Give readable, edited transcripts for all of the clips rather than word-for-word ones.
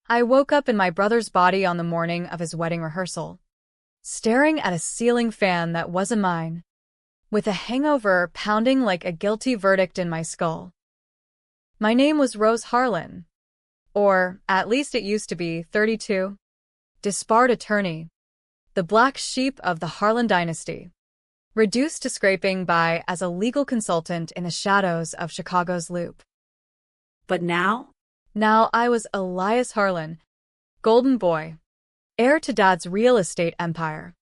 I woke up in my brother's body on the morning of his wedding rehearsal, staring at a ceiling fan that wasn't mine, with a hangover pounding like a guilty verdict in my skull. My name was Rose Harlan, or at least it used to be, 32, disbarred attorney, the black sheep of the Harlan dynasty, reduced to scraping by as a legal consultant in the shadows of Chicago's Loop. But now? Now I was Elias Harlan, golden boy, heir to Dad's real estate empire,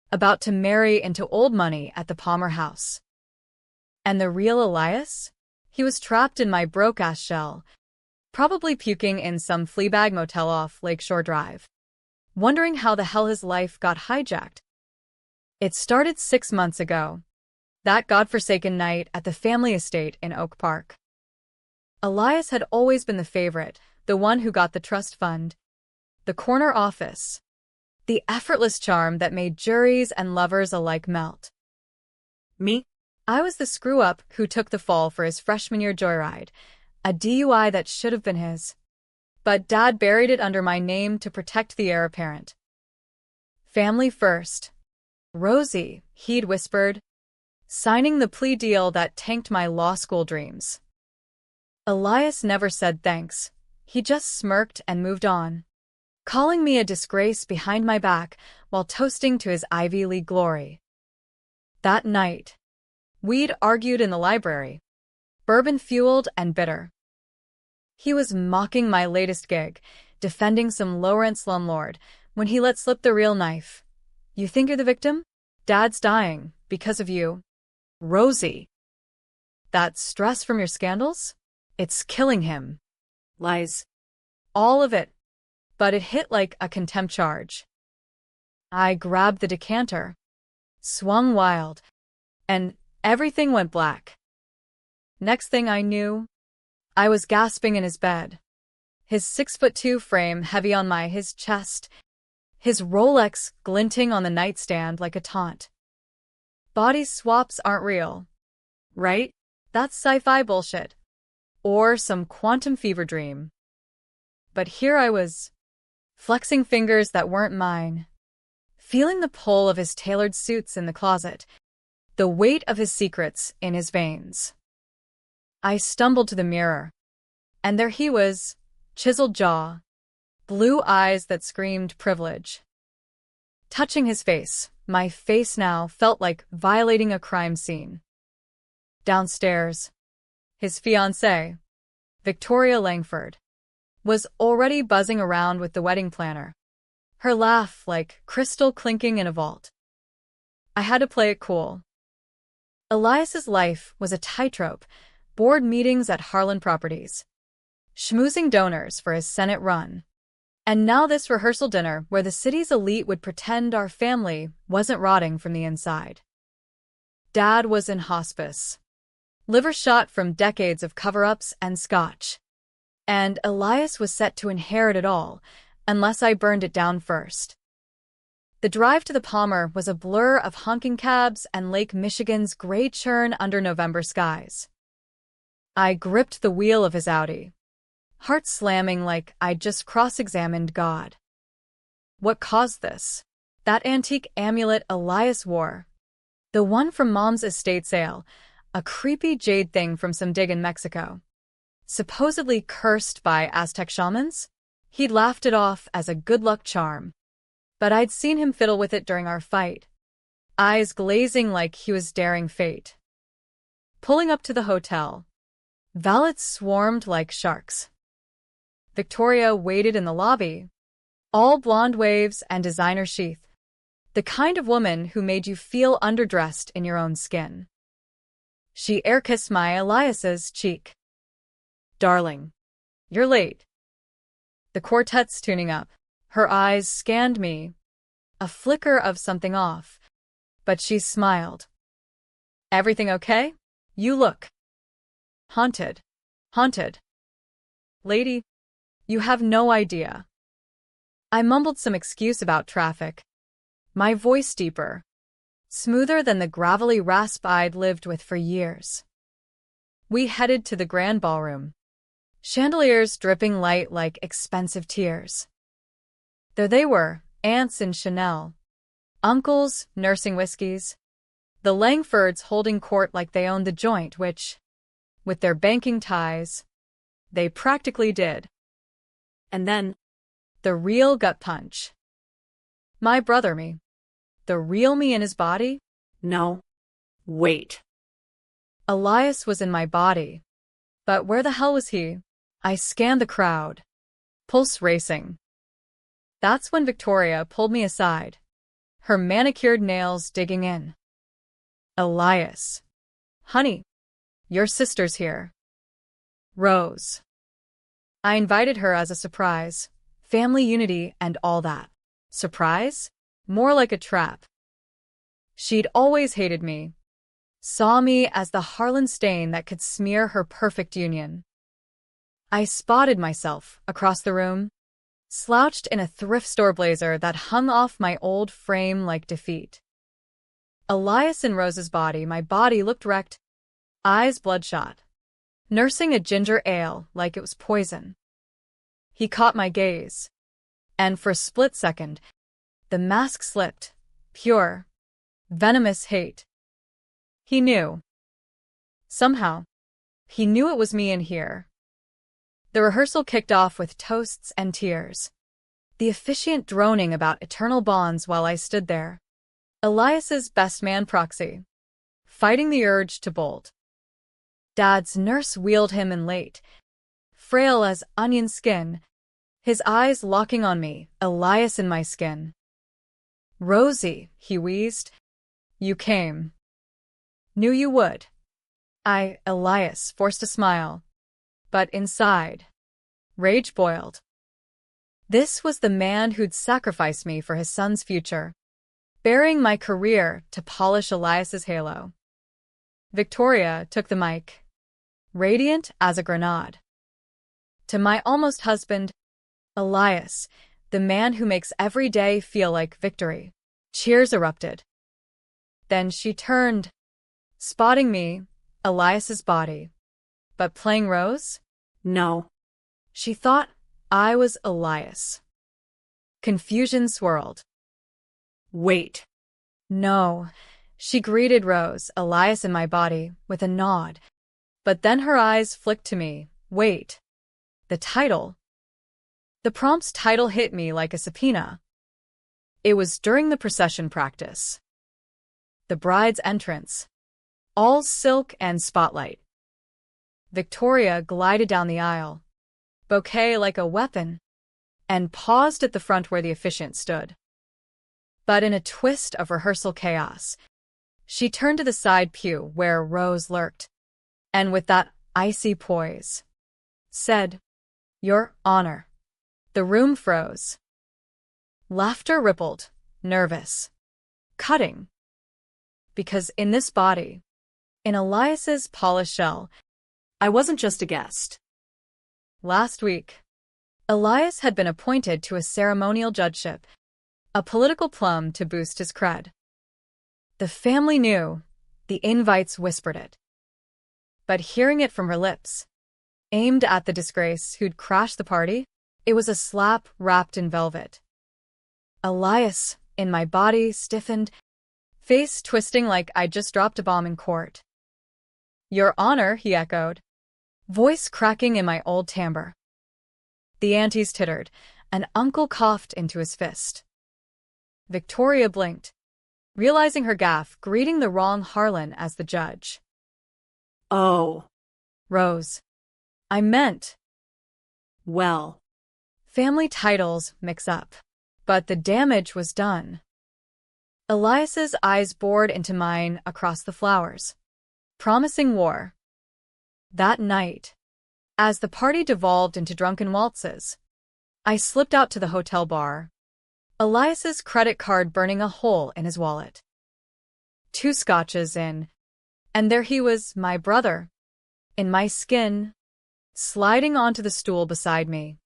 about to marry into old money at the Palmer house. And the real Elias? He was trapped in my broke-ass shell, probably puking in some fleabag motel off Lakeshore Drive, wondering how the hell his life got hijacked. It started 6 months ago, that godforsaken night at the family estate in Oak Park. Elias had always been the favorite, the one who got the trust fund, the corner office, the effortless charm that made juries and lovers alike melt. Me? I was the screw-up who took the fall for his freshman year joyride, a DUI that should have been his. But Dad buried it under my name to protect the heir apparent. Family first. Rosie, he'd whispered, signing the plea deal that tanked my law school dreams. Elias never said thanks. He just smirked and moved on, calling me a disgrace behind my back while toasting to his Ivy League glory. That night, we'd argued in the library, bourbon-fueled and bitter. He was mocking my latest gig, defending some low-rent slumlord, when he let slip the real knife. You think you're the victim? Dad's dying, because of you. Rosie. That stress from your scandals? It's killing him. Lies. All of it. But it hit like a contempt charge. I grabbed the decanter, swung wild, and everything went black. Next thing I knew, I was gasping in his bed, his 6'2" frame heavy on his chest, his Rolex glinting on the nightstand like a taunt. Body swaps aren't real, right? That's sci-fi bullshit. Or some quantum fever dream. But here I was, flexing fingers that weren't mine, feeling the pull of his tailored suits in the closet, the weight of his secrets in his veins. I stumbled to the mirror, and there he was, chiseled jaw, blue eyes that screamed privilege. Touching his face, my face now felt like violating a crime scene. Downstairs, his fiancée, Victoria Langford, was already buzzing around with the wedding planner, her laugh like crystal clinking in a vault. I had to play it cool. Elias's life was a tightrope, board meetings at Harlan Properties, schmoozing donors for his Senate run, and now this rehearsal dinner where the city's elite would pretend our family wasn't rotting from the inside. Dad was in hospice, liver shot from decades of cover-ups and scotch, and Elias was set to inherit it all, unless I burned it down first. The drive to the Palmer was a blur of honking cabs and Lake Michigan's gray churn under November skies. I gripped the wheel of his Audi, heart slamming like I'd just cross-examined God. What caused this? That antique amulet Elias wore, the one from Mom's estate sale, a creepy jade thing from some dig in Mexico, supposedly cursed by Aztec shamans? He'd laughed it off as a good luck charm, but I'd seen him fiddle with it during our fight, eyes glazing like he was daring fate. Pulling up to the hotel, valets swarmed like sharks. Victoria waited in the lobby, all blonde waves and designer chic, the kind of woman who made you feel underdressed in your own skin. She air-kissed my Elias's cheek. Darling, you're late. The quartet's tuning up. Her eyes scanned me, a flicker of something off, but she smiled. Everything okay? You look haunted. Haunted. Lady, you have no idea. I mumbled some excuse about traffic, my voice deeper, smoother than the gravelly rasp I'd lived with for years. We headed to the grand ballroom, chandeliers dripping light like expensive tears. There they were, aunts in Chanel, uncles nursing whiskeys, the Langfords holding court like they owned the joint, which, with their banking ties, they practically did. And then, The real gut punch. My brother me. The real me in his body? no. Wait. Elias was in my body. But where the hell was he? I scanned the crowd, pulse racing. That's when Victoria pulled me aside, her manicured nails digging in. Elias. Honey, your sister's here. Rose. I invited her as a surprise. Family unity and all that. Surprise? More like a trap. She'd always hated me. Saw me as the Harlan stain that could smear her perfect union. I spotted myself across the room, slouched in a thrift store blazer that hung off my old frame like defeat. Elias in Rose's body, my body looked wrecked, eyes bloodshot, nursing a ginger ale like it was poison. He caught my gaze, and for a split second, the mask slipped, pure, venomous hate. He knew. Somehow, he knew it was me in here. The rehearsal kicked off with toasts and tears, the officiant droning about eternal bonds while I stood there, Elias's best man proxy, fighting the urge to bolt. Dad's nurse wheeled him in late, frail as onion skin, his eyes locking on me, Elias in my skin. Rosie, he wheezed. You came. Knew you would. Elias, forced a smile. But inside, rage boiled. This was the man who'd sacrificed me for his son's future, burying my career to polish Elias's halo. Victoria took the mic, radiant as a grenade. To my almost husband, Elias, the man who makes every day feel like victory. Cheers erupted. Then she turned, spotting me, Elias's body. But playing Rose? No. She thought I was Elias. Confusion swirled. Wait. No. She greeted Rose, Elias in my body, with a nod. But then her eyes flicked to me. Wait. The title. The prompt's title hit me like a subpoena. It was during the procession practice. The bride's entrance. All silk and spotlight. Victoria glided down the aisle, bouquet like a weapon, and paused at the front where the officiant stood. But in a twist of rehearsal chaos, she turned to the side pew where Rose lurked, and with that icy poise, said, Your Honor. The room froze. Laughter rippled, nervous, cutting. Because in this body, in Elias's polished shell, I wasn't just a guest. Last week, Elias had been appointed to a ceremonial judgeship, a political plum to boost his cred. The family knew, the invites whispered it. But hearing it from her lips, aimed at the disgrace who'd crashed the party, it was a slap wrapped in velvet. Elias, in my body, stiffened, face twisting like I'd just dropped a bomb in court. Your Honor, he echoed, voice cracking in my old timbre. The aunties tittered, and Uncle coughed into his fist. Victoria blinked, realizing her gaffe, greeting the wrong Harlan as the judge. Oh. Rose. I meant. Well. Family titles mix up. But the damage was done. Elias's eyes bored into mine across the flowers, promising war. That night, as the party devolved into drunken waltzes, I slipped out to the hotel bar, Elias's credit card burning a hole in his wallet. 2 scotches in, and there he was, my brother, in my skin, sliding onto the stool beside me.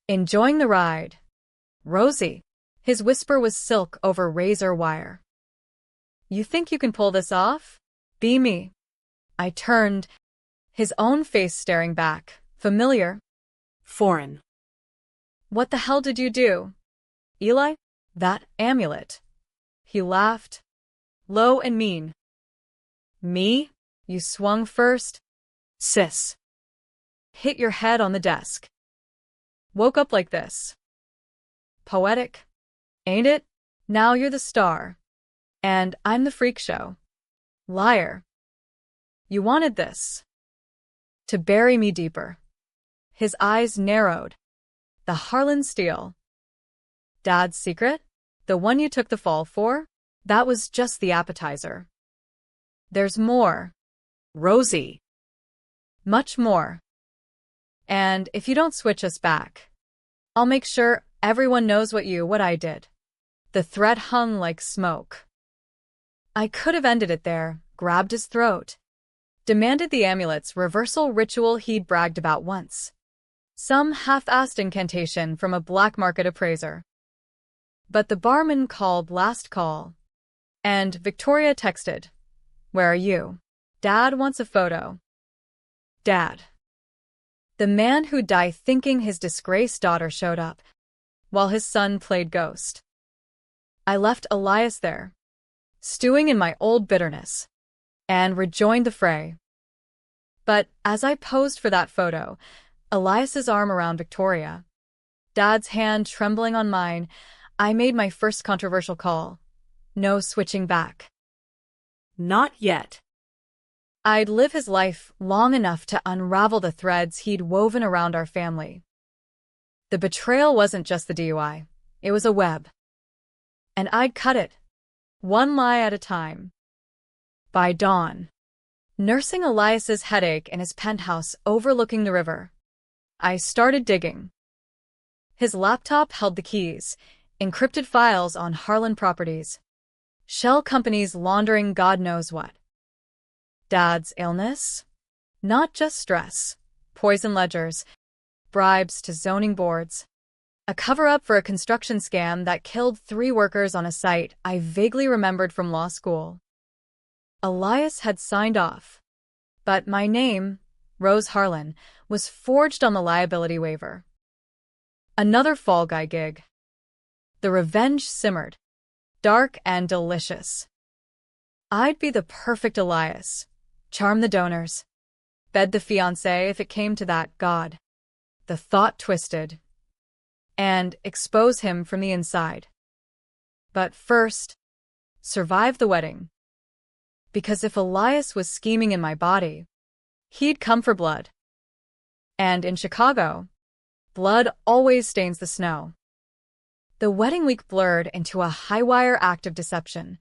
Enjoying the ride. Rosie. His whisper was silk over razor wire. You think you can pull this off? Be me. I turned, his own face staring back, Familiar? Foreign. What the hell did you do? Eli? That amulet. He laughed, low and mean. Me? You swung first? Sis. Hit your head on the desk. Woke up like this. Poetic, ain't it? Now you're the star. And I'm the freak show. Liar. You wanted this. To bury me deeper. His eyes narrowed. The Harlan Steel. Dad's secret? The one you took the fall for? That was just the appetizer. There's more. Rosie. Much more. And if you don't switch us back, I'll make sure everyone knows what I did. The threat hung like smoke. I could have ended it there, grabbed his throat. Demanded the amulet's reversal ritual he'd bragged about once. Some half-assed incantation from a black market appraiser. But the barman called last call. And Victoria texted, "Where are you? Dad wants a photo." Dad. The man who'd die thinking his disgraced daughter showed up, while his son played ghost. I left Elias there, stewing in my old bitterness, and rejoined the fray. But as I posed for that photo, Elias's arm around Victoria, Dad's hand trembling on mine, I made my first controversial call. No switching back. Not yet. I'd live his life long enough to unravel the threads he'd woven around our family. The betrayal wasn't just the DUI, it was a web. And I'd cut it, one lie at a time. By dawn, nursing Elias's headache in his penthouse overlooking the river, I started digging. His laptop held the keys, encrypted files on Harlan properties, shell companies laundering God knows what. Dad's illness? Not just stress, poison ledgers, bribes to zoning boards, a cover-up for a construction scam that killed 3 workers on a site I vaguely remembered from law school. Elias had signed off, but my name, Rose Harlan, was forged on the liability waiver. Another Fall Guy gig. The revenge simmered, dark and delicious. I'd be the perfect Elias, charm the donors, bed the fiancé if it came to that, God. The thought twisted. And expose him from the inside. But first, survive the wedding. Because if Elias was scheming in my body, he'd come for blood. And in Chicago, blood always stains the snow. The wedding week blurred into a high-wire act of deception,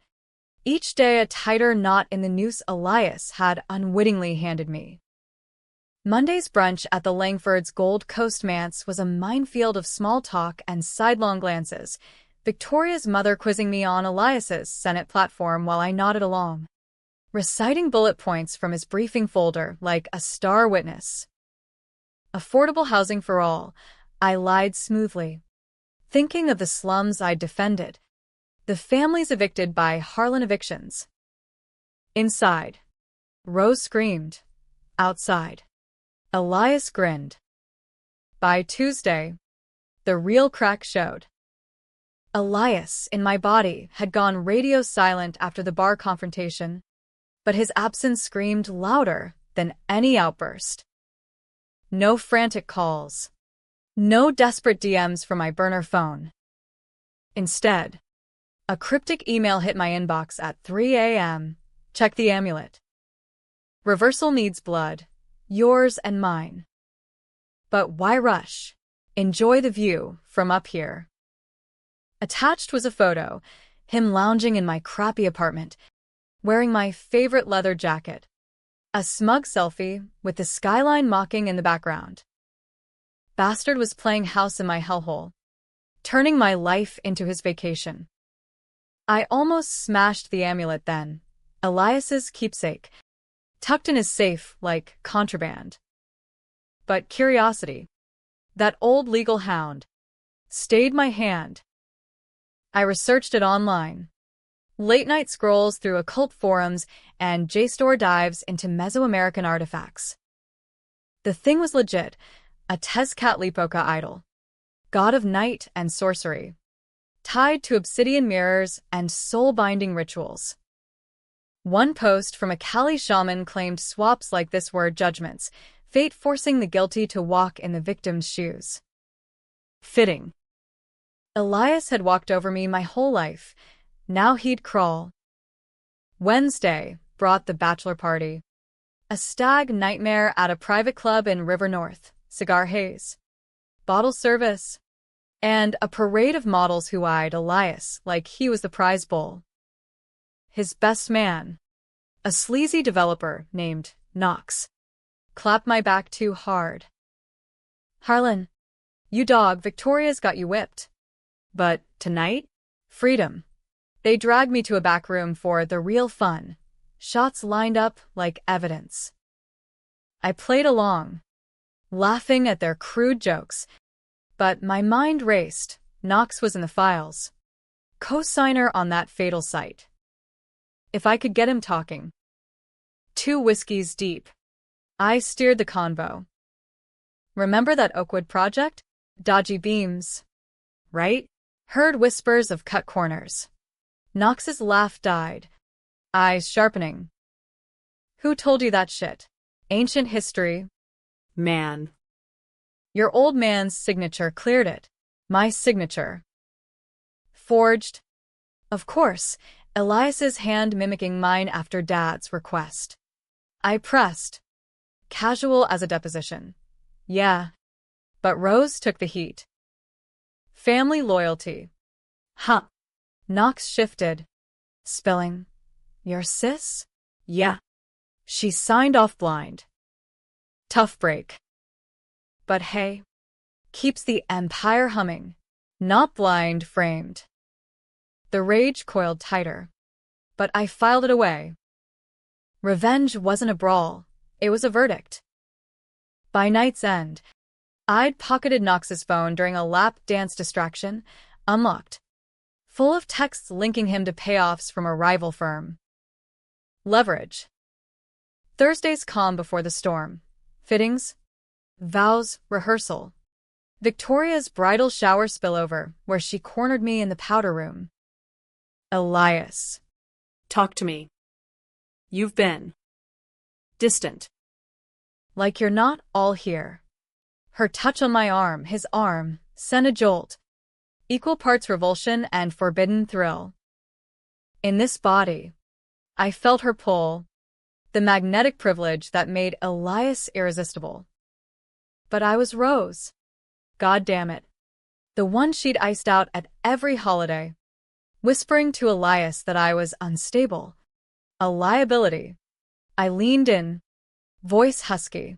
each day a tighter knot in the noose Elias had unwittingly handed me. Monday's brunch at the Langford's Gold Coast Manse was a minefield of small talk and sidelong glances, Victoria's mother quizzing me on Elias's Senate platform while I nodded along, reciting bullet points from his briefing folder like a star witness. Affordable housing for all, I lied smoothly, thinking of the slums I'd defended, the families evicted by Harlan evictions. Inside, Rose screamed. Outside, Elias grinned. By Tuesday, the real crack showed. Elias, in my body, had gone radio silent after the bar confrontation, but his absence screamed louder than any outburst. No frantic calls. No desperate DMs from my burner phone. Instead, a cryptic email hit my inbox at 3 a.m. Check the amulet. Reversal needs blood. Yours and mine. But why rush? Enjoy the view from up here. Attached was a photo, him lounging in my crappy apartment, wearing my favorite leather jacket. A smug selfie with the skyline mocking in the background. Bastard was playing house in my hellhole, turning my life into his vacation. I almost smashed the amulet then, Elias's keepsake, tucked in his safe like contraband. But curiosity, that old legal hound, stayed my hand. I researched it online. Late-night scrolls through occult forums and JSTOR dives into Mesoamerican artifacts. The thing was legit, a Tezcatlipoca idol, god of night and sorcery, tied to obsidian mirrors and soul-binding rituals. One post from a Kali shaman claimed swaps like this were judgments, fate forcing the guilty to walk in the victim's shoes. Fitting. Elias had walked over me my whole life. Now he'd crawl. Wednesday brought the bachelor party. A stag nightmare at a private club in River North, cigar haze, bottle service, and a parade of models who eyed Elias like he was the prize bull. His best man, a sleazy developer named Knox, clapped my back too hard. "Harlan, you dog, Victoria's got you whipped. But tonight, freedom." They dragged me to a back room for the real fun, shots lined up like evidence. I played along, laughing at their crude jokes, but my mind raced. Knox was in the files, co-signer on that fatal site. If I could get him talking. 2 whiskeys deep, I steered the convo. "Remember that Oakwood project? Dodgy beams, right?" Heard whispers of cut corners. Knox's laugh died, eyes sharpening. "Who told you that shit? Ancient history." Man. "Your old man's signature cleared it. My signature." "Forged?" "Of course," Elias's hand mimicking mine after Dad's request. I pressed, casual as a deposition. "Yeah." But Rose took the heat. "Family loyalty." "Huh." Knox shifted, spilling. "Your sis?" "Yeah." She signed off blind. Tough break. But hey, keeps the empire humming, not blind framed. The rage coiled tighter, but I filed it away. Revenge wasn't a brawl, it was a verdict. By night's end, I'd pocketed Knox's phone during a lap dance distraction, unlocked, full of texts linking him to payoffs from a rival firm. Leverage. Thursday's calm before the storm. Fittings. Vows. Rehearsal. Victoria's bridal shower spillover, where she cornered me in the powder room. Elias. "Talk to me. You've been distant." "Like you're not all here." Her touch on my arm, his arm, sent a jolt. Equal parts revulsion and forbidden thrill. In this body, I felt her pull, the magnetic privilege that made Elias irresistible. But I was Rose. God damn it. The one she'd iced out at every holiday, whispering to Elias that I was unstable, a liability. I leaned in, voice husky.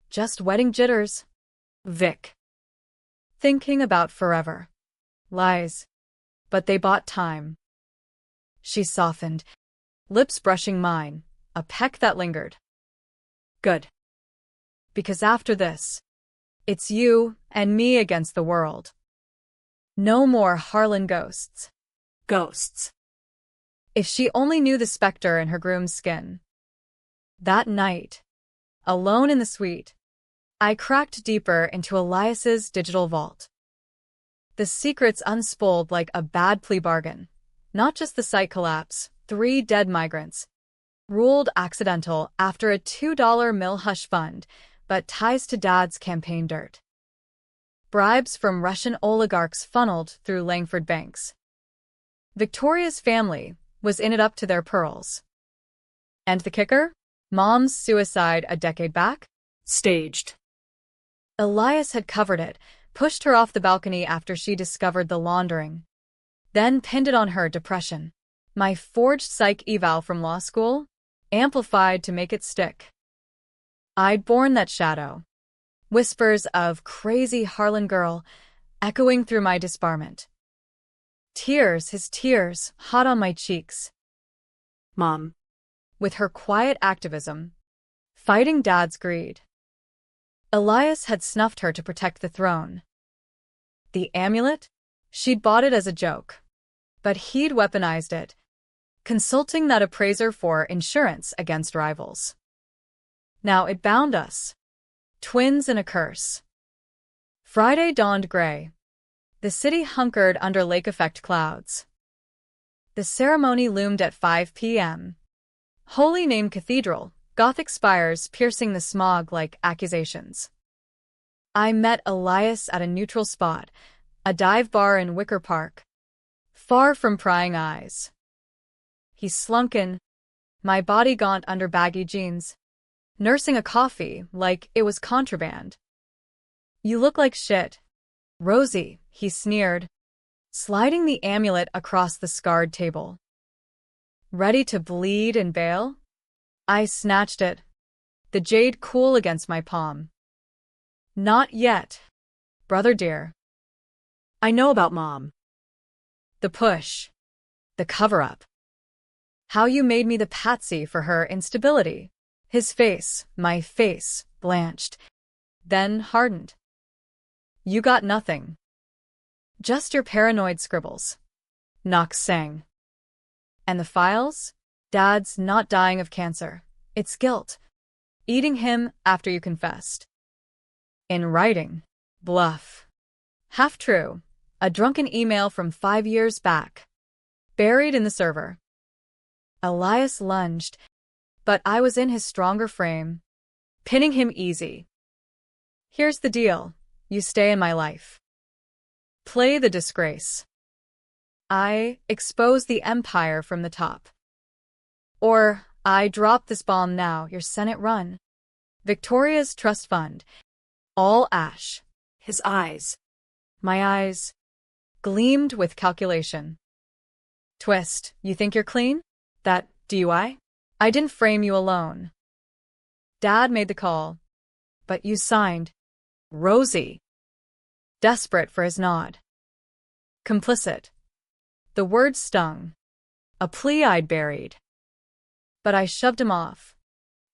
"Just wedding jitters, Vic." Thinking about forever. Lies. But they bought time. She softened, lips brushing mine, a peck that lingered. "Good. Because after this, it's you and me against the world. No more Harlan ghosts." Ghosts. If she only knew the specter in her groom's skin. That night, alone in the suite, I cracked deeper into Elias's digital vault. The secrets unspooled like a bad plea bargain. Not just the site collapse, 3 dead migrants. Ruled accidental after a $2 mil hush fund, but ties to Dad's campaign dirt. Bribes from Russian oligarchs funneled through Langford banks. Victoria's family was in it up to their pearls. And the kicker? Mom's suicide a decade back? Staged. Elias had covered it, pushed her off the balcony after she discovered the laundering. Then pinned it on her depression. My forged psych eval from law school, amplified to make it stick. I'd borne that shadow. Whispers of crazy Harlan girl echoing through my disbarment. Tears, his tears, hot on my cheeks. Mom. With her quiet activism, fighting Dad's greed. Elias had snuffed her to protect the throne. The amulet? She'd bought it as a joke. But he'd weaponized it, consulting that appraiser for insurance against rivals. Now it bound us. Twins and a curse. Friday dawned gray. The city hunkered under lake-effect clouds. The ceremony loomed at 5 p.m. Holy Name Cathedral, Gothic spires piercing the smog like accusations. I met Elias at a neutral spot, a dive bar in Wicker Park, far from prying eyes. He slunk in, my body gaunt under baggy jeans, nursing a coffee like it was contraband. "You look like shit, Rosie," he sneered, sliding the amulet across the scarred table. "Ready to bleed and bail?" I snatched it, the jade cool against my palm. "Not yet, brother dear." I know about Mom. The push. The cover-up. How you made me the patsy for her instability. His face, my face, blanched, then hardened. "You got nothing. Just your paranoid scribbles," Knox sang. "And the files? Dad's not dying of cancer. It's guilt. Eating him after you confessed." In writing. Bluff. Half true. A drunken email from 5 years back. Buried in the server. Elias lunged, but I was in his stronger frame, pinning him easy. "Here's the deal. You stay in my life. Play the disgrace. I expose the empire from the top. Or I drop this bomb now, your Senate run. Victoria's trust fund. All ash." His eyes. My eyes gleamed with calculation. "Twist, you think you're clean? That DUI? I didn't frame you alone. Dad made the call. But you signed. Rosie." Desperate for his nod. Complicit. The word stung. A plea I'd buried. But I shoved him off.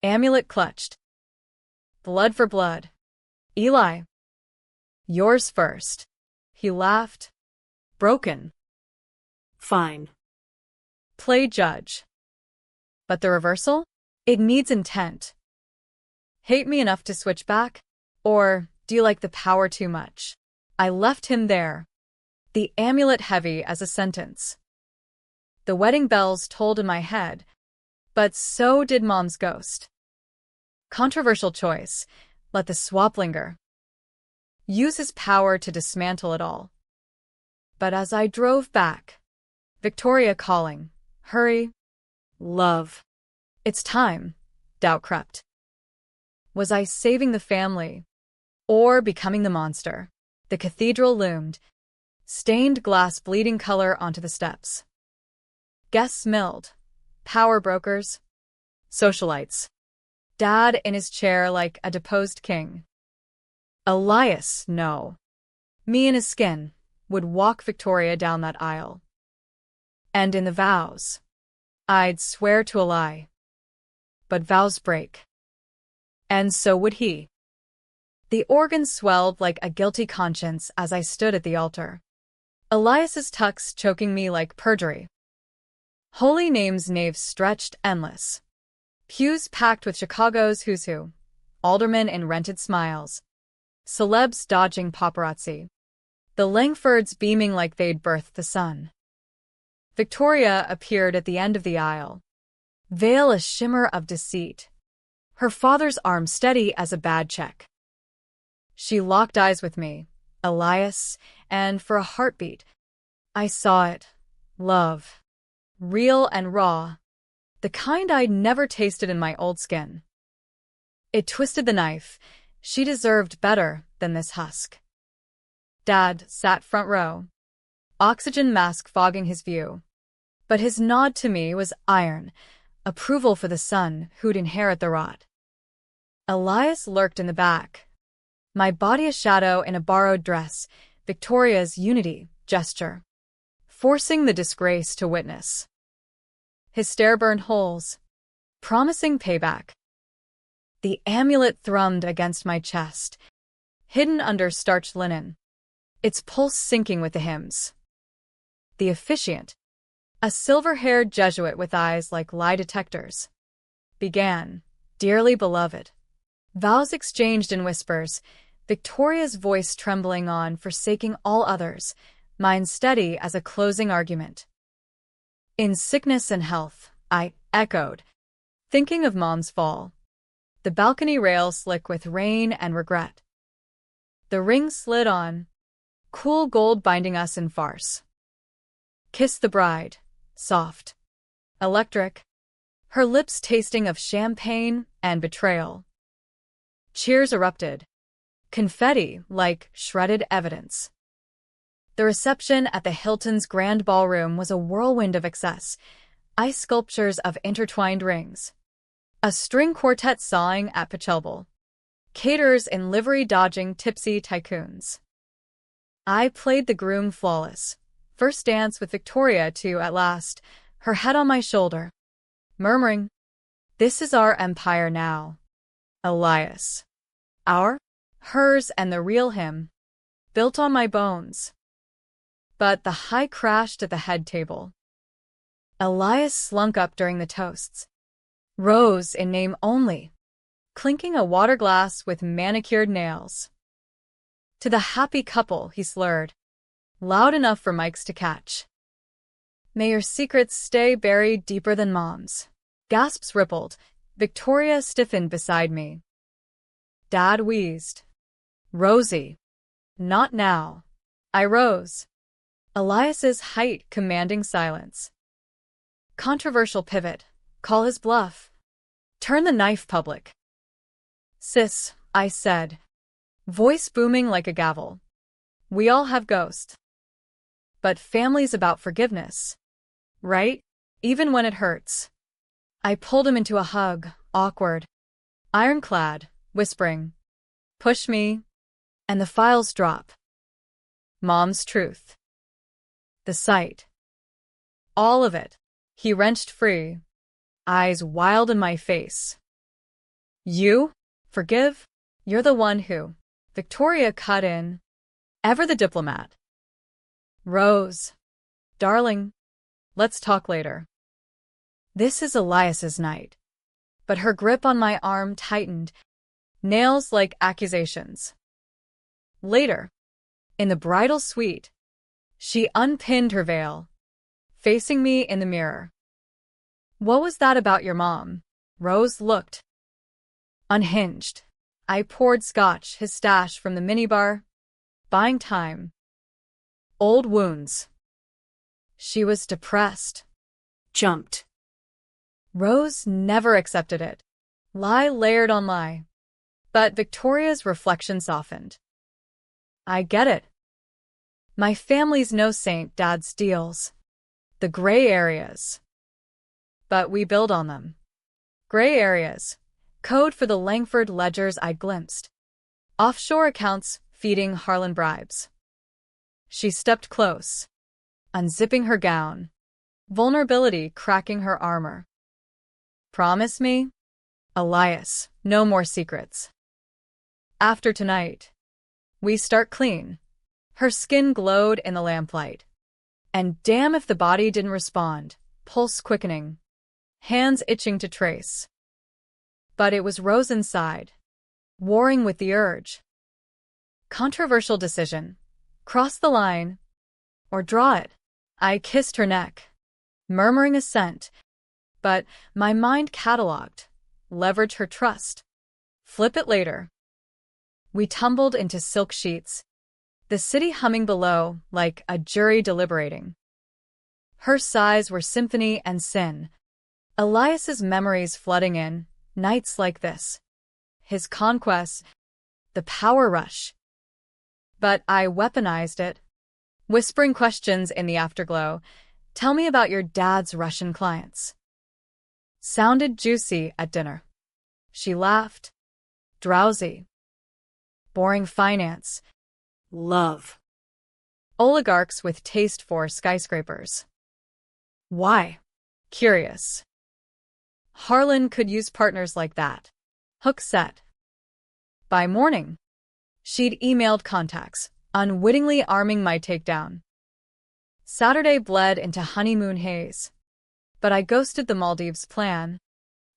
Amulet clutched. "Blood for blood. Eli. Yours first." He laughed. Broken. Fine. Play judge. But the reversal? It needs intent. Hate me enough to switch back? Or do you like the power too much? I left him there. The amulet heavy as a sentence. The wedding bells tolled in my head, but so did Mom's ghost. Controversial choice. Let the swap linger. Use his power to dismantle it all. But as I drove back, Victoria calling, "Hurry, love. It's time," doubt crept. Was I saving the family or becoming the monster? The cathedral loomed, stained glass bleeding color onto the steps. Guests milled, power brokers, socialites. Dad in his chair like a deposed king. Elias, no. Me in his skin, would walk Victoria down that aisle. And in the vows, I'd swear to a lie. But vows break. And so would he. The organ swelled like a guilty conscience as I stood at the altar. Elias's tux choking me like perjury. Holy Name's naves stretched endless. Pews packed with Chicago's who's who. Aldermen in rented smiles. Celebs dodging paparazzi. The Langfords beaming like they'd birthed the sun. Victoria appeared at the end of the aisle. Veil a shimmer of deceit. Her father's arm steady as a bad check. She locked eyes with me, Elias, and for a heartbeat, I saw it. Love. Real and raw. The kind I'd never tasted in my old skin. It twisted the knife. She deserved better than this husk. Dad sat front row, oxygen mask fogging his view. But his nod to me was iron, approval for the son who'd inherit the rot. Elias lurked in the back, my body a shadow in a borrowed dress, Victoria's unity gesture, forcing the disgrace to witness. His stare burned holes, promising payback. The amulet thrummed against my chest, hidden under starched linen, its pulse syncing with the hymns. The officiant, a silver-haired Jesuit with eyes like lie detectors, began, "Dearly beloved, Vows exchanged in whispers, Victoria's voice trembling on forsaking all others, mine steady as a closing argument. In sickness and health, I echoed, thinking of Mom's fall. The balcony rail slick with rain and regret. The ring slid on, cool gold binding us in farce. Kiss the bride, soft, electric, her lips tasting of champagne and betrayal. Cheers erupted, confetti like shredded evidence. The reception at the Hilton's Grand Ballroom was a whirlwind of excess, ice sculptures of intertwined rings, a string quartet sawing at Pachelbel, caterers in livery dodging tipsy tycoons. I played the groom flawless, first dance with Victoria to, at last, her head on my shoulder, murmuring, "This is our empire now. Elias. Our? Hers and the real him. Built on my bones." But the high crashed at the head table. Elias slunk up during the toasts. Rose in name only, clinking a water glass with manicured nails. To the happy couple, he slurred, loud enough for mics to catch. "May your secrets stay buried deeper than Mom's." Gasps rippled. Victoria stiffened beside me. Dad wheezed. "Rosie. Not now." I rose. Elias's height commanding silence. Controversial pivot. Call his bluff. Turn the knife public. "Sis," I said, voice booming like a gavel. "We all have ghosts. But family's about forgiveness. Right? Even when it hurts." I pulled him into a hug, awkward, ironclad, whispering, "Push me," and the files drop. Mom's truth. The sight. All of it. He wrenched free, eyes wild in my face. "You? Forgive? You're the one who..." Victoria cut in, ever the diplomat. "Rose. Darling. Let's talk later. This is Elias's night." But her grip on my arm tightened, nails like accusations. Later, in the bridal suite, she unpinned her veil, facing me in the mirror. "What was that about your mom?" Rose looked unhinged. I poured scotch, his stash from the minibar, buying time. Old wounds. She was depressed. Jumped. Rose never accepted it. Lie layered on lie. But Victoria's reflection softened. "I get it. My family's no saint, Dad steals. The gray areas. But we build on them. Gray areas. Code for the Langford ledgers I glimpsed. Offshore accounts feeding Harlan bribes." She stepped close, unzipping her gown, vulnerability cracking her armor. "Promise me? Elias, no more secrets. After tonight, we start clean." Her skin glowed in the lamplight. And damn if the body didn't respond, pulse quickening, hands itching to trace. But it was Rose inside, warring with the urge. Controversial decision. Cross the line, or draw it. I kissed her neck, murmuring assent, but my mind cataloged, leverage her trust. Flip it later. We tumbled into silk sheets, the city humming below like a jury deliberating. Her sighs were symphony and sin. Elias's memories flooding in, nights like this. His conquests, the power rush. But I weaponized it, whispering questions in the afterglow. "Tell me about your dad's Russian clients." Sounded juicy at dinner. She laughed, drowsy. Boring finance. Love. Oligarchs with taste for skyscrapers. Why? Curious. Harlan could use partners like that. Hook set. By morning, she'd emailed contacts, unwittingly arming my takedown. Saturday bled into honeymoon haze. But I ghosted the Maldives plan,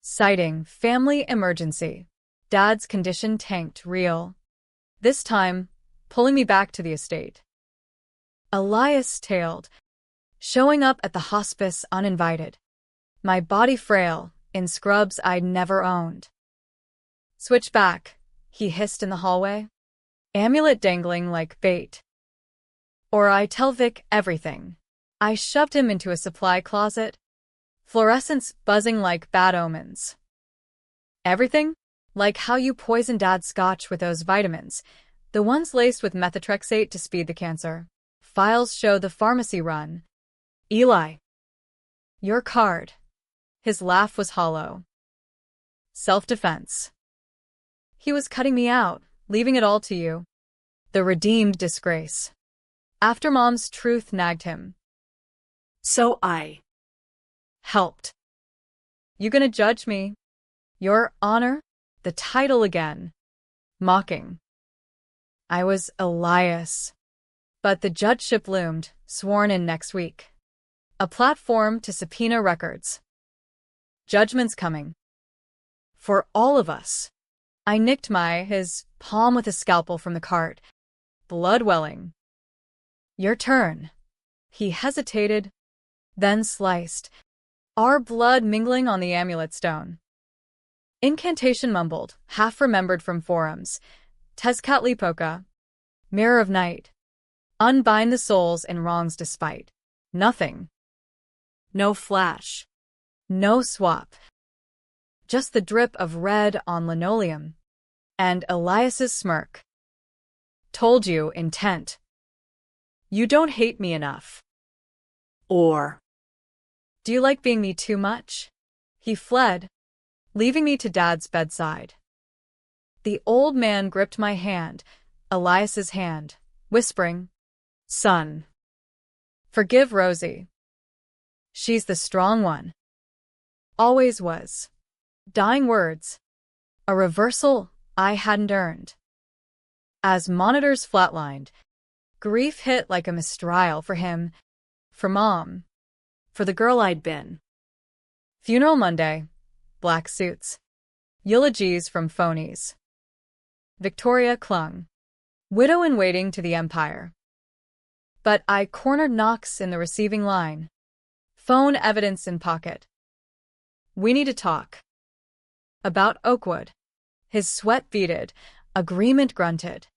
citing family emergency. Dad's condition tanked real. This time, pulling me back to the estate. Elias tailed, showing up at the hospice uninvited. My body frail, in scrubs I'd never owned. Switch back, he hissed in the hallway. Amulet dangling like bait. Or I tell Vic everything. I shoved him into a supply closet. Fluorescents buzzing like bad omens. Everything? Like how you poisoned Dad's scotch with those vitamins, the ones laced with methotrexate to speed the cancer. Files show the pharmacy run. Eli. Your card. His laugh was hollow. Self-defense. He was cutting me out, leaving it all to you. The redeemed disgrace. After Mom's truth nagged him. So I Helped. You gonna judge me? Your honor? The title again. Mocking. I was Elias. But the judgeship loomed, sworn in next week. A platform to subpoena records. Judgment's coming. For all of us. I nicked his palm with a scalpel from the cart. Blood welling. Your turn. He hesitated, then sliced. Our blood mingling on the amulet stone. Incantation mumbled, half remembered from forums. Tezcatlipoca. Mirror of night. Unbind the souls in wrongs despite. Nothing. No flash. No swap. Just the drip of red on linoleum. And Elias's smirk. Told you, intent. You don't hate me enough. Or Do you like being me too much? He fled, leaving me to Dad's bedside. The old man gripped my hand, Elias's hand, whispering, Son. Forgive Rosie. She's the strong one. Always was. Dying words. A reversal I hadn't earned. As monitors flatlined, grief hit like a mistrial for him, for Mom, for the girl I'd been. Funeral Monday. Black suits. Eulogies from phonies. Victoria clung. Widow in waiting to the Empire. But I cornered Knox in the receiving line. Phone evidence in pocket. We need to talk. About Oakwood. His sweat beaded, agreement grunted.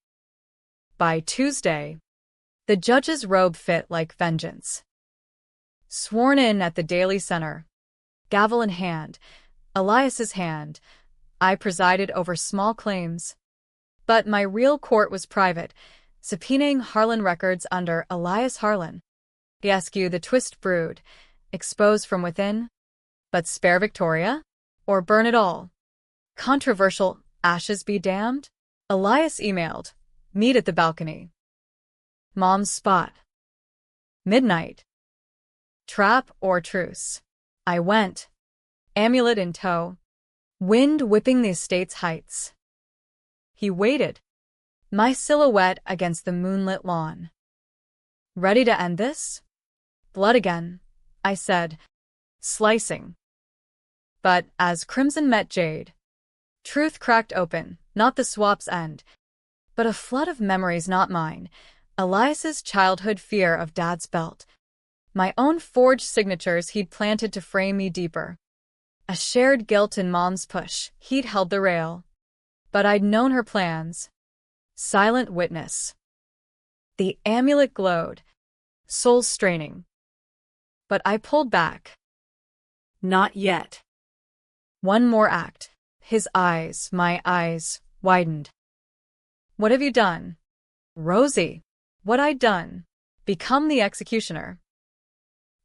By Tuesday, the judge's robe fit like vengeance. Sworn in at the Daily Center, gavel in hand, Elias's hand, I presided over small claims. But my real court was private, subpoenaing Harlan records under Elias Harlan. Esque the twist brewed, expose from within. But spare Victoria? Or burn it all? Controversial, ashes be damned? Elias emailed, meet at the balcony. Mom's spot. Midnight. Trap or truce? I went. Amulet in tow. Wind whipping the estate's heights. He waited. My silhouette against the moonlit lawn. Ready to end this? Blood again, I said, slicing. But as crimson met jade, truth cracked open, not the swap's end, but a flood of memories not mine, Elias's childhood fear of Dad's belt, my own forged signatures he'd planted to frame me deeper, a shared guilt in Mom's push, he'd held the rail. But I'd known her plans. Silent witness. The amulet glowed, soul straining. But I pulled back. Not yet. One more act. His eyes, my eyes, widened. What have you done? Rosie. What I'd done. Become the executioner.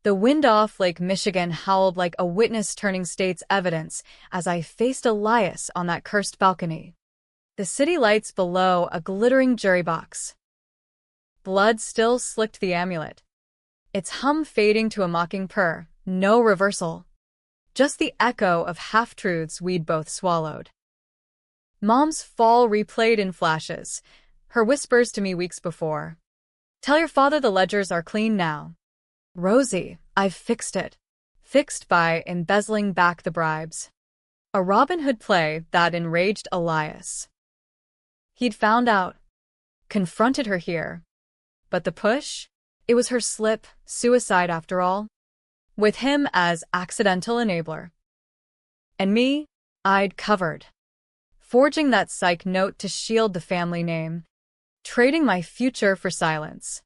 The wind off Lake Michigan howled like a witness turning state's evidence as I faced Elias on that cursed balcony. The city lights below a glittering jury box. Blood still slicked the amulet. Its hum fading to a mocking purr, no reversal. Just the echo of half-truths we'd both swallowed. Mom's fall replayed in flashes, her whispers to me weeks before. Tell your father the ledgers are clean now. Rosie, I've fixed it. Fixed by embezzling back the bribes. A Robin Hood play that enraged Elias. He'd found out, confronted her here. But the push? It was her slip, suicide after all. With him as accidental enabler. And me, I'd covered. Forging that psych note to shield the family name. Trading my future for silence.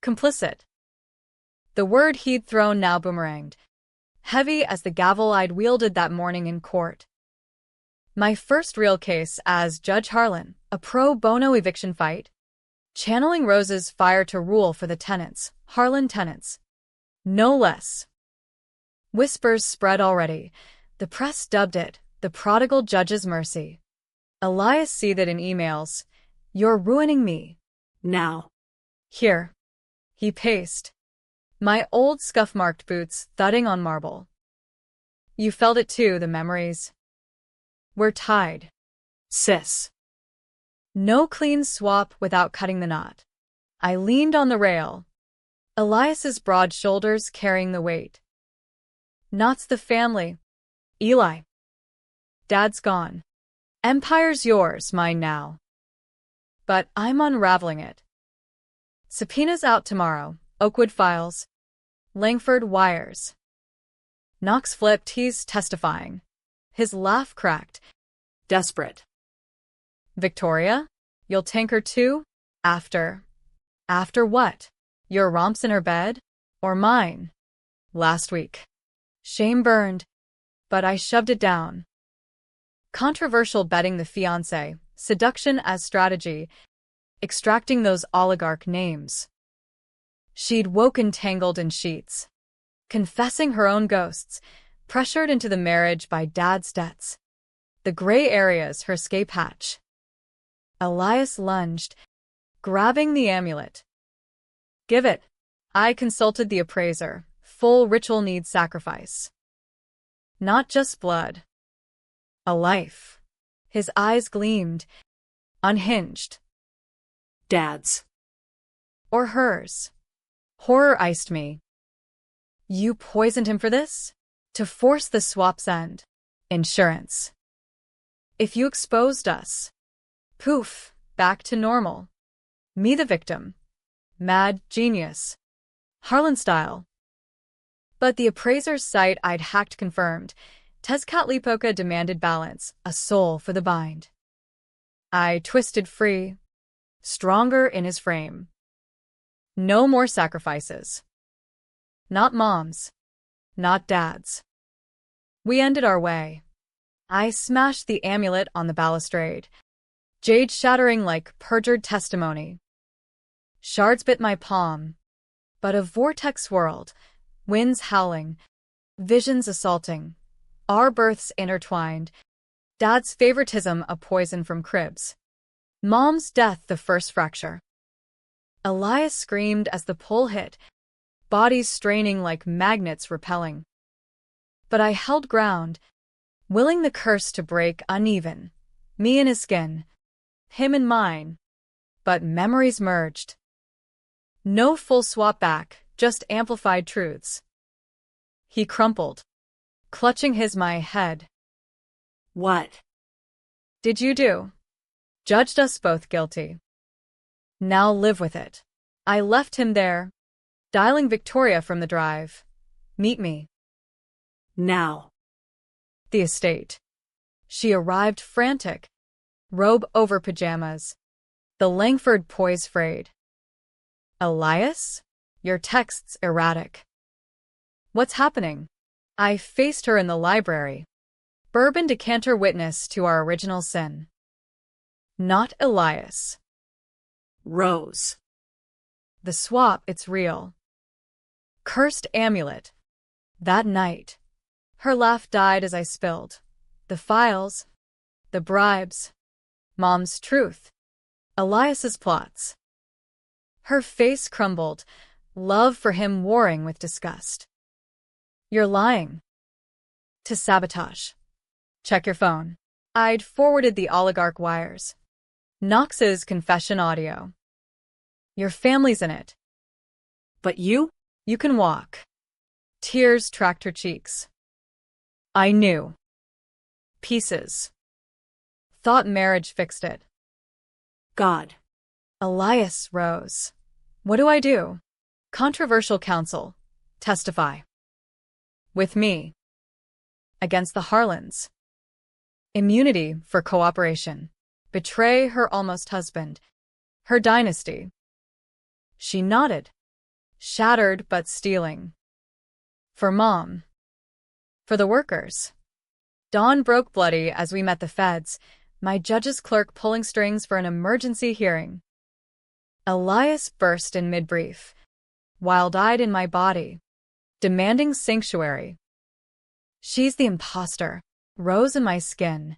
Complicit. The word he'd thrown now boomeranged, heavy as the gavel I'd wielded that morning in court. My first real case as Judge Harlan, a pro bono eviction fight, channeling Rose's fire to rule for the tenants, Harlan tenants. No less. Whispers spread already. The press dubbed it the prodigal judge's mercy. Elias seethed in emails. You're ruining me. Now. Here. He paced. My old scuff-marked boots thudding on marble. You felt it too, the memories. We're tied. Sis. No clean swap without cutting the knot. I leaned on the rail. Elias's broad shoulders carrying the weight. Knot's the family. Eli. Dad's gone. Empire's yours, mine now. But I'm unraveling it. Subpoenas out tomorrow. Oakwood files. Langford wires. Knox flipped, he's testifying. His laugh cracked. Desperate. Victoria? You'll tank her too? After what? Your romps in her bed? Or mine? Last week. Shame burned, but I shoved it down. Controversial betting the fiancé, seduction as strategy, extracting those oligarch names. She'd woken tangled in sheets, confessing her own ghosts, pressured into the marriage by Dad's debts. The gray areas her escape hatch. Elias lunged, grabbing the amulet. Give it. I consulted the appraiser. Full ritual needs sacrifice. Not just blood. A life. His eyes gleamed, unhinged. Dad's. Or hers. Horror iced me. You poisoned him for this? To force the swap's end. Insurance. If you exposed us. Poof, back to normal. Me the victim. Mad genius. Harlan style. But the appraiser's site I'd hacked confirmed. Tezcatlipoca demanded balance, a soul for the bind. I twisted free, stronger in his frame. No more sacrifices. Not Mom's. Not Dad's. We ended our way. I smashed the amulet on the balustrade, jade shattering like perjured testimony. Shards bit my palm, but a vortex swirled, winds howling, visions assaulting, our births intertwined, Dad's favoritism a poison from cribs, Mom's death the first fracture. Elias screamed as the pull hit, bodies straining like magnets repelling. But I held ground, willing the curse to break uneven, me in his skin, him in mine, but memories merged. No full swap back, just amplified truths. He crumpled, clutching my head. What did you do? Judged us both guilty. Now live with it. I left him there, dialing Victoria from the drive. Meet me. Now. The estate. She arrived frantic, robe over pajamas. The Langford poise frayed. Elias? Your text's erratic. What's happening? I faced her in the library. Bourbon decanter witness to our original sin. Not Elias. Rose. The swap, it's real. Cursed amulet. That night. Her laugh died as I spilled. The files. The bribes. Mom's truth. Elias's plots. Her face crumbled, love for him warring with disgust. You're lying. To sabotage. Check your phone. I'd forwarded the oligarch wires. Knox's confession audio. Your family's in it. But you? You can walk. Tears tracked her cheeks. I knew. Pieces. Thought marriage fixed it. God. Elias rose. What do I do? Controversial counsel. Testify. With me. Against the Harlans. Immunity for cooperation. Betray her almost husband. Her dynasty. She nodded. Shattered but stealing. For Mom. For the workers. Dawn broke bloody as we met the feds, my judge's clerk pulling strings for an emergency hearing. Elias burst in mid-brief, wild-eyed in my body, demanding sanctuary. She's the imposter, rose in my skin.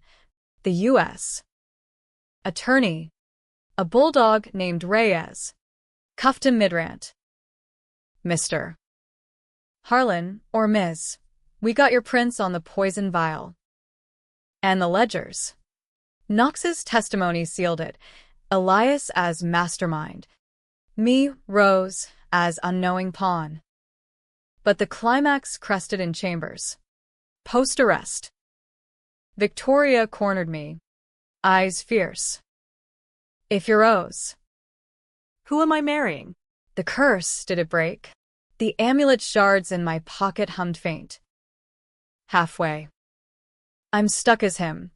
The U.S. Attorney, a bulldog named Reyes, cuffed him mid-rant. Mr. Harlan, or Ms., we got your prints on the poison vial. And the ledgers. Knox's testimony sealed it, Elias as mastermind, me, Rose, as unknowing pawn. But the climax crested in chambers. Post-arrest. Victoria cornered me, eyes fierce. If you're Rose. Who am I marrying? The curse, did it break? The amulet shards in my pocket hummed faint. Halfway. I'm stuck as him,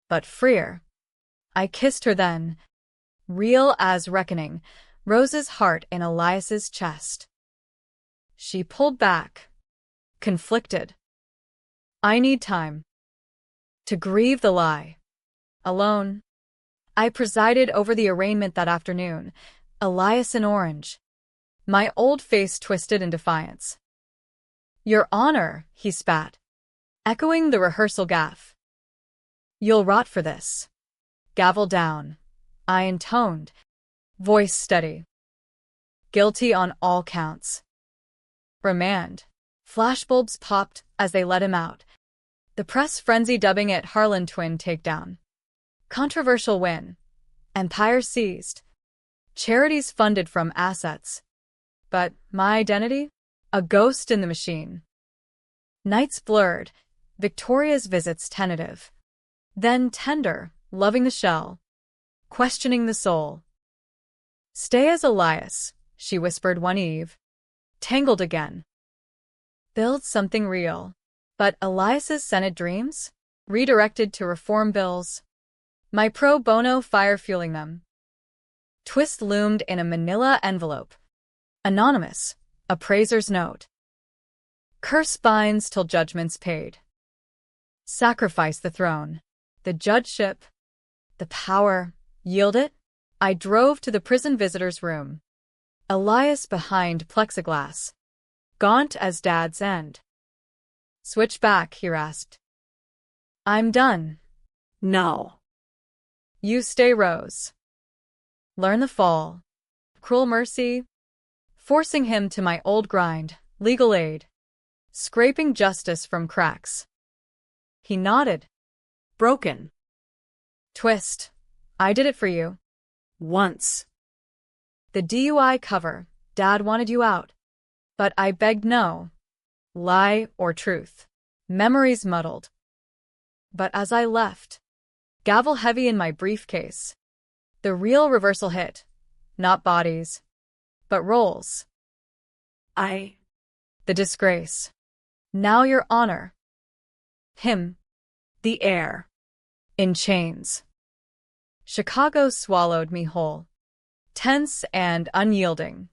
but freer. I kissed her then, real as reckoning, Rose's heart in Elias's chest. She pulled back, conflicted. I need time to grieve the lie. Alone. I presided over the arraignment that afternoon, Elias in orange. My old face twisted in defiance. Your Honor, he spat, echoing the rehearsal gaffe. You'll rot for this. Gavel down. I intoned, voice steady. Guilty on all counts. Remand. Flashbulbs popped as they let him out. The press frenzy dubbing it Harlan twin takedown. Controversial win. Empire seized. Charities funded from assets. But my identity? A ghost in the machine. Nights blurred, Victoria's visits tentative. Then tender, loving the shell. Questioning the soul. Stay as Elias, she whispered one eve. Tangled again. Build something real. But Elias's Senate dreams? Redirected to reform bills. My pro bono fire fueling them. Twist loomed in a manila envelope. Anonymous, appraiser's note. Curse binds till judgment's paid. Sacrifice the throne, the judgeship, the power, yield it? I drove to the prison visitor's room. Elias behind plexiglass, gaunt as Dad's end. Switch back, he rasped. I'm done. No. You stay, Rose. Learn the fall. Cruel mercy. Forcing him to my old grind, legal aid. Scraping justice from cracks. He nodded. Broken. Twist. I did it for you. Once. The DUI cover. Dad wanted you out. But I begged no. Lie or truth. Memories muddled. But as I left, gavel heavy in my briefcase, the real reversal hit. Not bodies, but roles. The disgrace. Now your honor. Him. The heir. In chains. Chicago swallowed me whole. Tense and unyielding.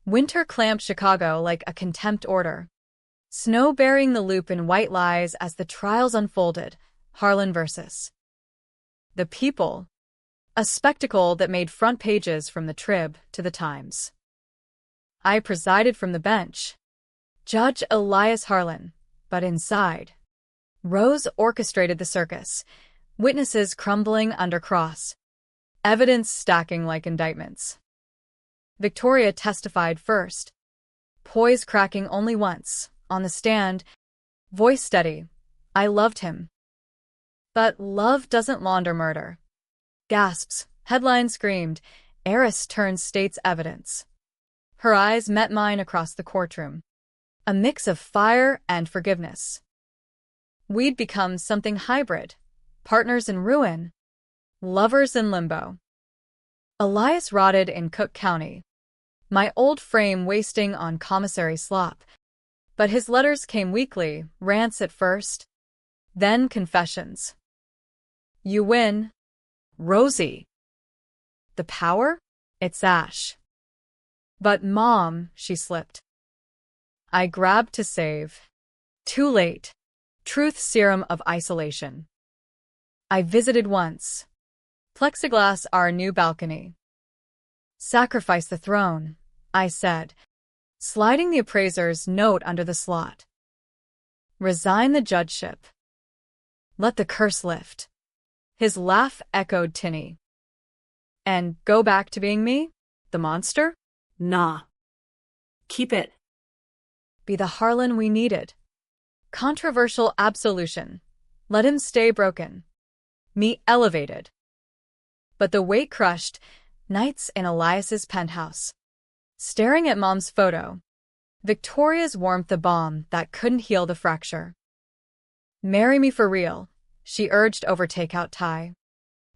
Winter clamped Chicago like a contempt order. Snow burying the loop in white lies as the trials unfolded. Harlan versus the people. A spectacle that made front pages from the Trib to the Times. I presided from the bench. Judge Elias Harlan, but inside. Rose orchestrated the circus, witnesses crumbling under cross, evidence stacking like indictments. Victoria testified first, poise cracking only once, on the stand, voice steady. I loved him. But love doesn't launder murder. Gasps, headline screamed, heiress turns state's evidence. Her eyes met mine across the courtroom. A mix of fire and forgiveness. We'd become something hybrid, partners in ruin, lovers in limbo. Elias rotted in Cook County, my old frame wasting on commissary slop. But his letters came weekly, rants at first, then confessions. You win, Rosie. the power? It's Ash. But Mom, she slipped. I grabbed to save. Too late. Truth serum of isolation. I visited once. Plexiglass our new balcony. Sacrifice the throne, I said, sliding the appraiser's note under the slot. Resign the judgeship. Let the curse lift. His laugh echoed tinny. And go back to being me? The monster? Nah. Keep it. Be the Harlan we needed. Controversial absolution. Let him stay broken. Me elevated. But the weight crushed, nights in Elias's penthouse. Staring at Mom's photo. Victoria's warmth a balm that couldn't heal the fracture. Marry me for real, she urged over takeout Thai.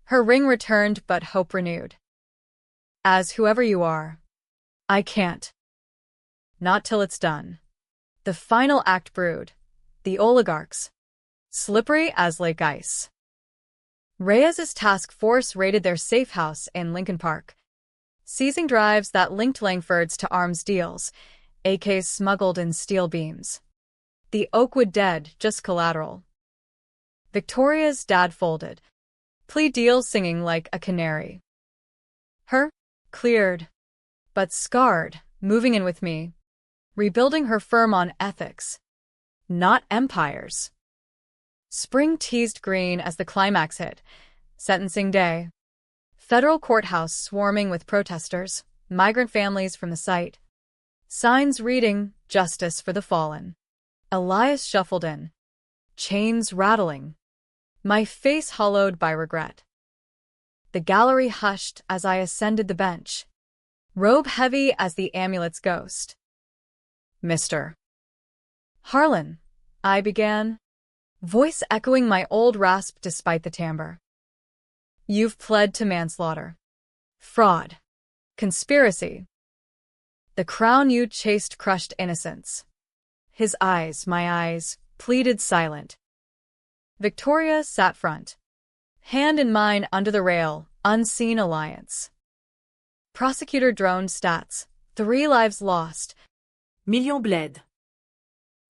Her ring returned but hope renewed. As whoever you are. I can't. Not till it's done. The final act brewed. The oligarchs. Slippery as lake ice. Reyes's task force raided their safe house in Lincoln Park, seizing drives that linked Langfords to arms deals, AKs smuggled in steel beams. The Oakwood dead, just collateral. Victoria's dad folded, plea deals singing like a canary. Her, cleared, but scarred, moving in with me, rebuilding her firm on ethics, not empires. Spring teased green as the climax hit. Sentencing day. Federal courthouse swarming with protesters, migrant families from the site. Signs reading, Justice for the Fallen. Elias shuffled in. Chains rattling. My face hollowed by regret. The gallery hushed as I ascended the bench. Robe heavy as the amulet's ghost. Mr. Harlan, I began, voice echoing my old rasp despite the timbre. You've pled to manslaughter. Fraud. Conspiracy. The crown you chased crushed innocence. His eyes, my eyes, pleaded silent. Victoria sat front. Hand in mine under the rail, unseen alliance. Prosecutor droned stats. 3 lives lost. Million bled.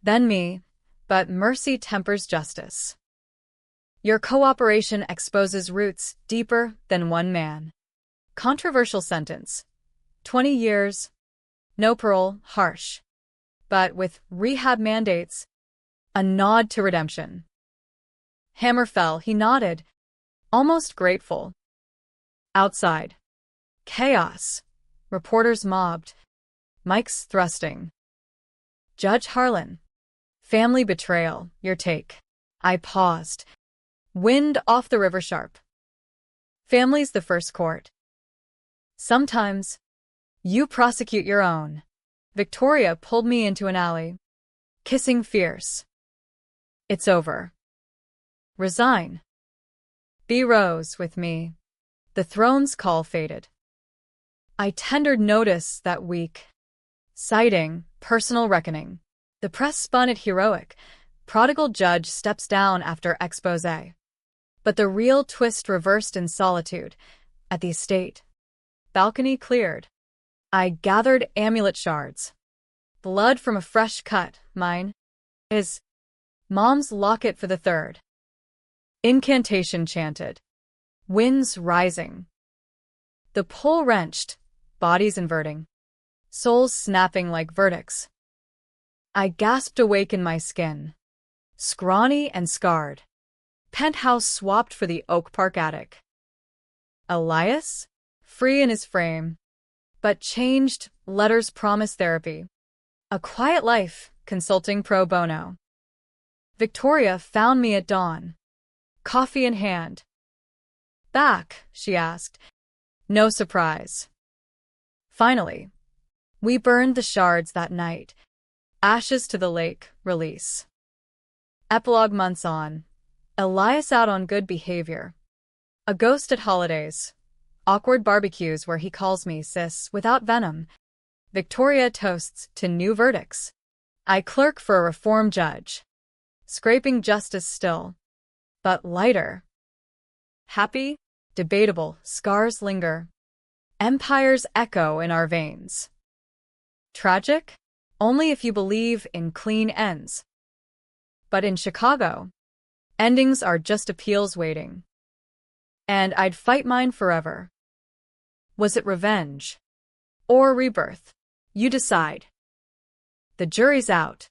Then me, but mercy tempers justice. Your cooperation exposes roots deeper than one man. Controversial sentence. 20 years. No parole, harsh. But with rehab mandates, a nod to redemption. Hammer fell, he nodded, almost grateful. Outside. Chaos. Reporters mobbed. Mics thrusting. Judge Harlan. Family betrayal, your take. I paused. Wind off the river sharp. Family's the first court. Sometimes, you prosecute your own. Victoria pulled me into an alley. Kissing fierce. It's over. Resign. Be Rose with me. The throne's call faded. I tendered notice that week. Citing, personal reckoning. The press spun it heroic. Prodigal judge steps down after expose. But the real twist reversed in solitude. At the estate. Balcony cleared. I gathered amulet shards. Blood from a fresh cut, mine. His. Mom's locket for the third. Incantation chanted. Winds rising. The pole wrenched, bodies inverting. Souls snapping like verdicts. I gasped awake in my skin. Scrawny and scarred. Penthouse swapped for the Oak Park attic. Elias? Free in his frame. But changed, letters promise therapy. A quiet life, consulting pro bono. Victoria found me at dawn. Coffee in hand. Back, she asked. No surprise. Finally. We burned the shards that night. Ashes to the lake, release. Epilogue months on. Elias out on good behavior. A ghost at holidays. Awkward barbecues where he calls me sis without venom. Victoria toasts to new verdicts. I clerk for a reform judge. Scraping justice still. But lighter. Happy? Debatable, scars linger. Empires echo in our veins. Tragic? Only if you believe in clean ends. But in Chicago, endings are just appeals waiting. And I'd fight mine forever. Was it revenge? Or rebirth? You decide. The jury's out.